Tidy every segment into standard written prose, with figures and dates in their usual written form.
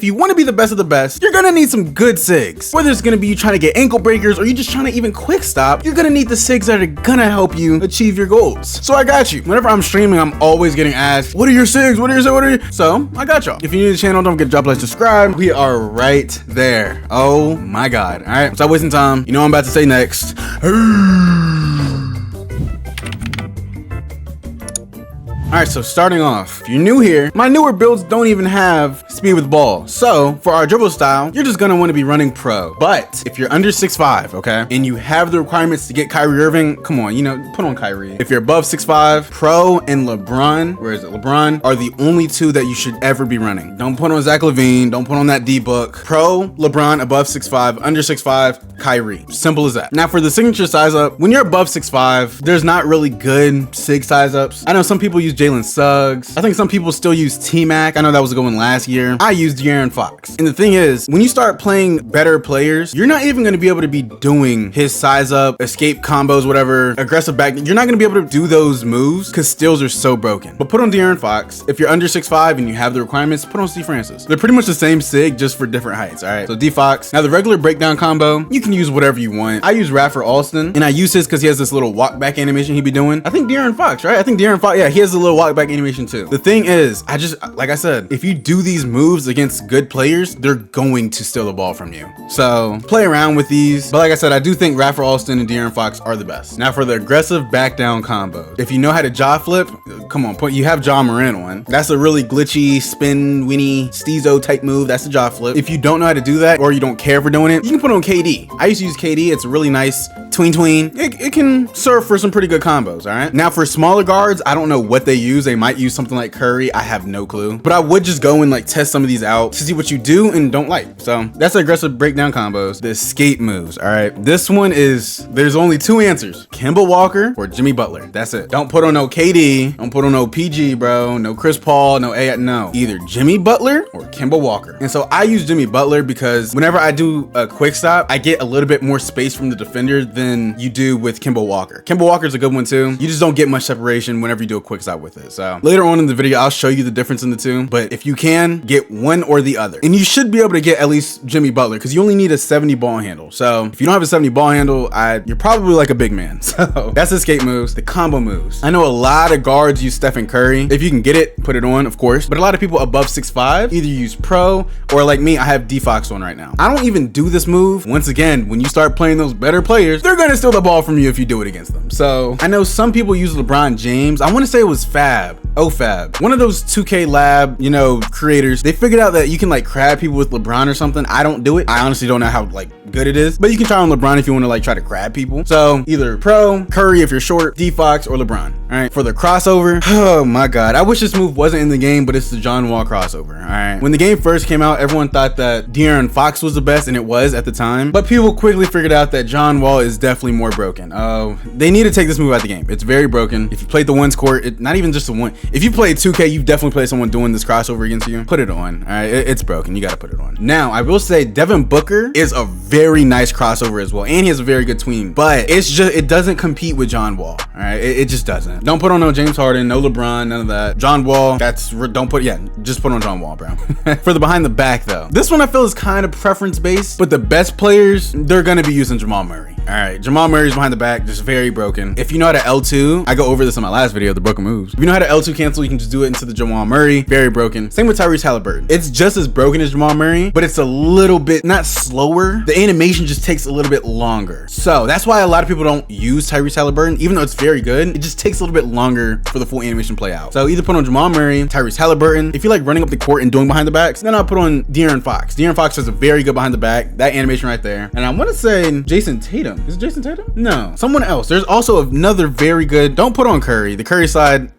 if you want to be the best of the best, you're gonna need some good sigs. Whether it's gonna be you trying to get ankle breakers or you just trying to even quick stop, you're gonna need the sigs that are gonna help you achieve your goals. So I got you. Whenever I'm streaming, I'm always getting asked, what are your sigs? What are your sigs? What are your... So I got y'all. If you're new to the channel, don't forget to drop a like, subscribe. We are right there. Oh my God. All right, stop wasting time. You know what I'm about to say next. All right, so starting off, if you're new here, my newer builds don't even have speed with ball. So for our dribble style, you're just gonna wanna be running pro. But if you're under 6'5", okay, and you have the requirements to get Kyrie Irving, come on, you know, put on Kyrie. If you're above 6'5", Pro and LeBron, where is it? LeBron are the only two that you should ever be running. Don't put on Zach LaVine, don't put on that D-Book. Pro, LeBron, above 6'5", under 6'5", Kyrie. Simple as that. Now for the signature size up, when you're above 6'5", there's not really good Sig size ups. I know some people use Jalen Suggs. I think some people still use T-Mac. I know that was a good one last year. I used De'Aaron Fox. And the thing is, when you start playing better players, you're not even going to be able to be doing his size up, escape combos, whatever, aggressive back. You're not going to be able to do those moves because steals are so broken. But put on De'Aaron Fox. If you're under 6'5" and you have the requirements, put on C. Francis. They're pretty much the same sig, just for different heights. All right. So D Fox. Now the regular breakdown combo, you can use whatever you want. I use Raffer Alston, and I use his because he has this little walk back animation he be doing. I think De'Aaron Fox, right? I think De'Aaron Fox, yeah, he has a little walk back animation too. The thing is, like I said, if you do these moves against good players, they're going to steal the ball from you. So play around with these. But like I said, I do think Raffer Alston and De'Aaron Fox are the best. Now for the aggressive back down combo. If you know how to jaw flip, come on, you have Ja Morant one. That's a really glitchy, spin, Winnie, Steezo type move. That's the jaw flip. If you don't know how to do that, or you don't care for doing it, you can put on KD. I used to use KD. It's a really nice tween. It can serve for some pretty good combos, all right? Now for smaller guards, I don't know what they use. They might use something like Curry. I have no clue. But I would just go and like test some of these out to see what you do and don't like. So that's the aggressive breakdown combos. The escape moves, all right? This one is, there's only two answers. Kemba Walker or Jimmy Butler. That's it. Don't put on no KD. Don't put on no PG, bro. No Chris Paul, no A. No. Either Jimmy Butler or Kemba Walker. And so I use Jimmy Butler because whenever I do a quick stop, I get a little bit more space from the defender than you do with Kemba Walker. Kemba Walker's a good one too. You just don't get much separation whenever you do a quick stop with it. So later on in the video, I'll show you the difference in the two, but if you can, get one or the other. And you should be able to get at least Jimmy Butler because you only need a 70 ball handle. So if you don't have a 70 ball handle, you're probably like a big man. So that's the escape moves, the combo moves. I know a lot of guards use Stephen Curry. If you can get it, put it on, of course. But a lot of people above 6'5" either use Pro or like me, I have D Fox on right now. I don't even do this move. Once again, when you start playing those better players, they're gonna steal the ball from you if you do it against them. So I know some people use LeBron James. I want to say it was Fab, one of those 2K lab, you know, creators. They figured out that you can like crab people with LeBron or something. I don't do it. I honestly don't know how like good it is, but you can try on LeBron if you want to like try to crab people. So either Pro, Curry if you're short, D Fox, or LeBron. All right, for the crossover, oh my God, I wish this move wasn't in the game, but it's the John Wall crossover. All right, when the game first came out, everyone thought that De'Aaron Fox was the best, and it was at the time, but people quickly figured out that John Wall is definitely more broken. Oh, they need to take this move out the game. It's very broken. If you played the ones court, not even just the one, if you played 2K, you've definitely played someone doing this crossover against you. Put it on. All right, it's broken. You got to put it on. Now I will say Devin Booker is a very nice crossover as well, and he has a very good tween, but it's just, it doesn't compete with John Wall. All right, it just doesn't. Don't put on no James Harden, no LeBron, none of that. John Wall, just put on John Wall, bro. For the behind the back though, this one I feel is kind of preference based, but the best players, they're gonna be using Jamal Murray. All right, Jamal Murray's behind the back, just very broken. If you know how to L2, I go over this in my last video, the broken moves. If you know how to L2 cancel, you can just do it into the Jamal Murray, very broken. Same with Tyrese Halliburton. It's just as broken as Jamal Murray, but it's a little bit, not slower. The animation just takes a little bit longer. So that's why a lot of people don't use Tyrese Halliburton, even though it's very good. It just takes a little bit longer for the full animation play out. So either put on Jamal Murray, Tyrese Halliburton. If you like running up the court and doing behind the backs, then I'll put on De'Aaron Fox. De'Aaron Fox has a very good behind the back, that animation right there. And I want to say Jason Tatum. Is it Jason Tatum? No, someone else. There's also another very good, don't put on Curry. The Curry side,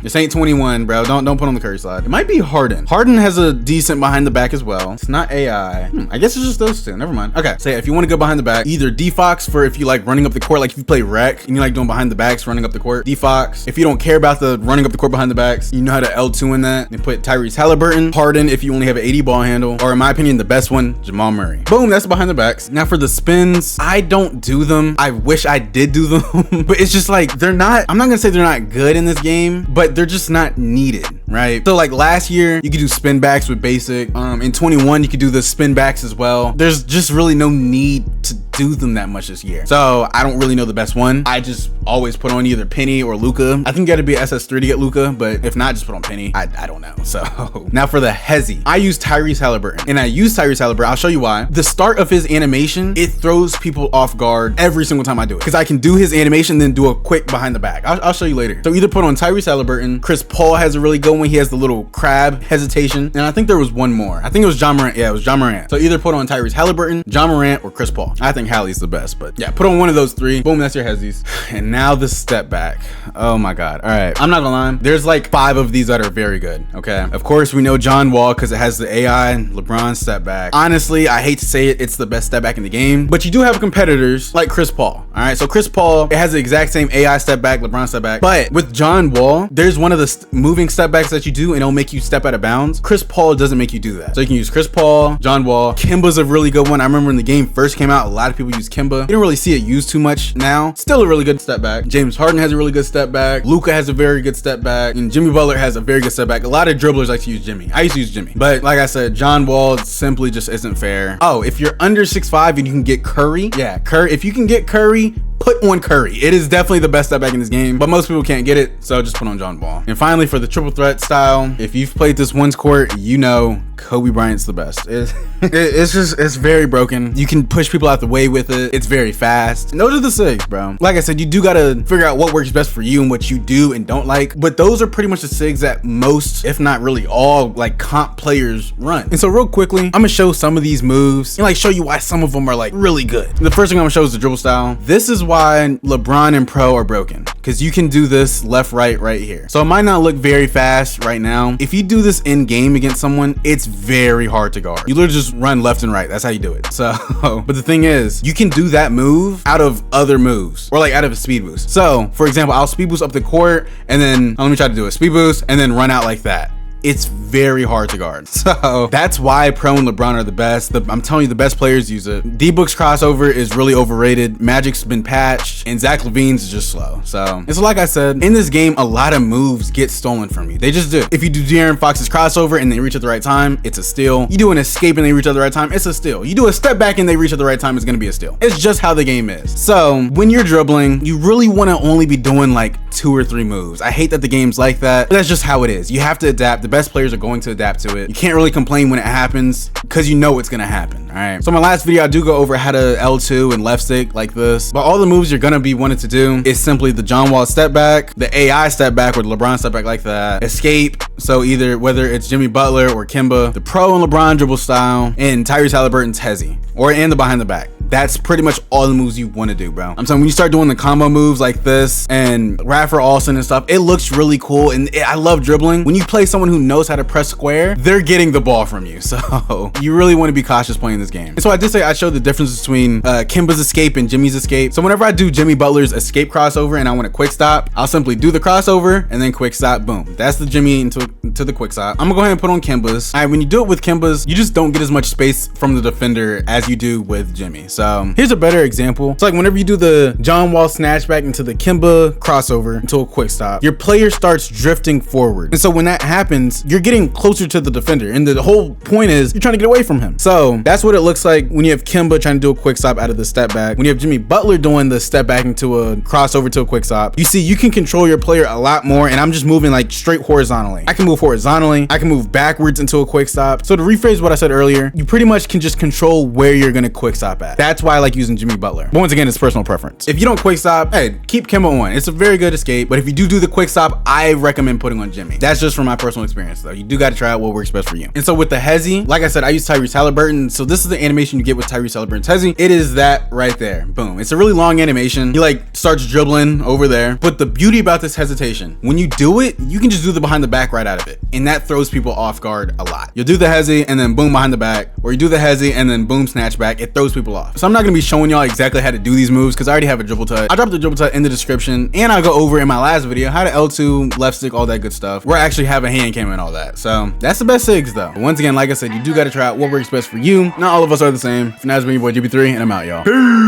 this ain't 21, bro. Don't put on the Curry side. It might be Harden. Harden has a decent behind the back as well. It's not AI. I guess it's just those two. Never mind. Okay, so yeah, if you want to go behind the back, either D Fox for if you like running up the court, like if you play rec and you like doing behind the backs, running up the court, D Fox. If you don't care about the running up the court behind the backs, you know how to L2 in that. And put Tyrese Halliburton, Harden if you only have an 80 ball handle, or in my opinion, the best one, Jamal Murray. Boom, that's behind the backs. Now for the spins, I don't do them. I wish I did do them, but it's just like, they're not, I'm not gonna say they're not good in this game, but they're just not needed. right? So like last year, you could do spin backs with basic. In 21, you could do the spin backs as well. There's just really no need to do them that much this year. So I don't really know the best one. I just always put on either Penny or Luca. I think you gotta be SS3 to get Luca, but if not, just put on Penny. I don't know. So now for the Hesi, I use Tyrese Haliburton, and I use Tyrese Haliburton. I'll show you why. The start of his animation, it throws people off guard every single time I do it, because I can do his animation, then do a quick behind the back. I'll show you later. So either put on Tyrese Haliburton. Chris Paul has a really good one. He has the little crab hesitation, and I think there was one more. I think it was John Morant. Yeah, it was John Morant. So either put on Tyrese Haliburton, John Morant, or Chris Paul. I think Hali's the best, but yeah, put on one of those three. Boom, that's your Hesis. And now the step back. Oh my God. All right, I'm not gonna lie. There's like 5 of these that are very good, okay? Of course, we know John Wall because it has the AI LeBron step back. Honestly, I hate to say it, it's the best step back in the game, but you do have competitors like Chris Paul, all right? So Chris Paul, it has the exact same AI step back, LeBron step back, but with John Wall, there's one of the moving step backs that you do and it'll make you step out of bounds. Chris Paul doesn't make you do that. So you can use Chris Paul, John Wall. Kimba's a really good one. I remember when the game first came out, a lot of people use Kimba. You don't really see it used too much now. Still a really good step back. James Harden has a really good step back. Luca has a very good step back, and Jimmy Butler has a very good step back. A lot of dribblers like to use Jimmy. I used to use Jimmy, but like I said, John Wall simply just isn't fair. Oh, if you're under 6'5" and you can get Curry, yeah, Curry. If you can get Curry, put on Curry. It is definitely the best step back in this game, but most people can't get it, so just put on John Wall. And finally, for the triple threat style, if you've played this once court, you know Kobe Bryant's the best. It's very broken. You can push people out the way with it. It's very fast. And those are the Sigs, bro. Like I said, you do gotta figure out what works best for you and what you do and don't like, but those are pretty much the Sigs that most, if not really all, like comp players run. And so real quickly, I'm gonna show some of these moves and like show you why some of them are like really good. The first thing I'm gonna show is the dribble style. This is why LeBron and Pro are broken, because you can do this left, right here. So it might not look very fast right now. If you do this in game against someone, it's very hard to guard. You literally just run left and right. That's how you do it. So, but the thing is, you can do that move out of other moves or like out of a speed boost. So for example, I'll speed boost up the court and then let me try to do a speed boost and then run out like that. It's very hard to guard. So that's why Pro and LeBron are the best. I'm telling you, the best players use it. D-Book's crossover is really overrated. Magic's been patched and Zach LaVine's is just slow. So it's like I said, in this game, a lot of moves get stolen from you. They just do. If you do De'Aaron Fox's crossover and they reach at the right time, it's a steal. You do an escape and they reach at the right time, it's a steal. You do a step back and they reach at the right time, it's gonna be a steal. It's just how the game is. So when you're dribbling, you really wanna only be doing like 2 or 3 moves. I hate that the game's like that, but that's just how it is. You have to adapt. The best players are going to adapt to it. You can't really complain when it happens because you know it's gonna happen. All right, so my last video I do go over how to L2 and left stick like this, but all the moves you're gonna be wanting to do is simply the John Wall step back, the AI step back, or the LeBron step back like that, escape. So either whether it's Jimmy Butler or Kimba, the Pro and LeBron dribble style, and Tyrese Haliburton's Hesi, or in the behind the back. That's pretty much all the moves you want to do, bro. I'm saying when you start doing the combo moves like this and Raffer Olsen and stuff, it looks really cool. And I love dribbling. When you play someone who knows how to press square, they're getting the ball from you. So you really want to be cautious playing this game. And so I did say I showed the difference between Kimba's escape and Jimmy's escape. So whenever I do Jimmy Butler's escape crossover and I want a quick stop, I'll simply do the crossover and then quick stop, boom. That's the Jimmy into the quick stop. I'm gonna go ahead and put on Kimba's. All right, when you do it with Kimba's, you just don't get as much space from the defender as you do with Jimmy. So here's a better example. It's like whenever you do the John Wall snatch back into the Kimba crossover into a quick stop, your player starts drifting forward. And so when that happens, you're getting closer to the defender. And the whole point is you're trying to get away from him. So that's what it looks like when you have Kimba trying to do a quick stop out of the step back. When you have Jimmy Butler doing the step back into a crossover to a quick stop, you see you can control your player a lot more. And I'm just moving like straight horizontally. I can move horizontally. I can move backwards into a quick stop. So to rephrase what I said earlier, you pretty much can just control where you're gonna quick stop at. That's why I like using Jimmy Butler. But once again, it's personal preference. If you don't quick stop, hey, keep Kimba on. It's a very good escape. But if you do the quick stop, I recommend putting on Jimmy. That's just from my personal experience though. You do got to try out what works best for you. And so with the Hesi, like I said, I use Tyrese Haliburton. So this is the animation you get with Tyrese Haliburton's Hesi. It is that right there. Boom. It's a really long animation. He like starts dribbling over there. But the beauty about this hesitation, when you do it, you can just do the behind the back right out of it. And that throws people off guard a lot. You'll do the Hesi and then boom behind the back, or you do the Hesi and then boom snatch back. It throws people off. So I'm not going to be showing y'all exactly how to do these moves because I already have a dribble touch. I'll drop the dribble touch in the description, and I'll go over in my last video how to L2, left stick, all that good stuff, where I actually have a hand cam and all that. So that's the best Sigs though. But once again, like I said, you do got to try out what works best for you. Not all of us are the same. For now, it's been your boy GB3, and I'm out, y'all. Peace.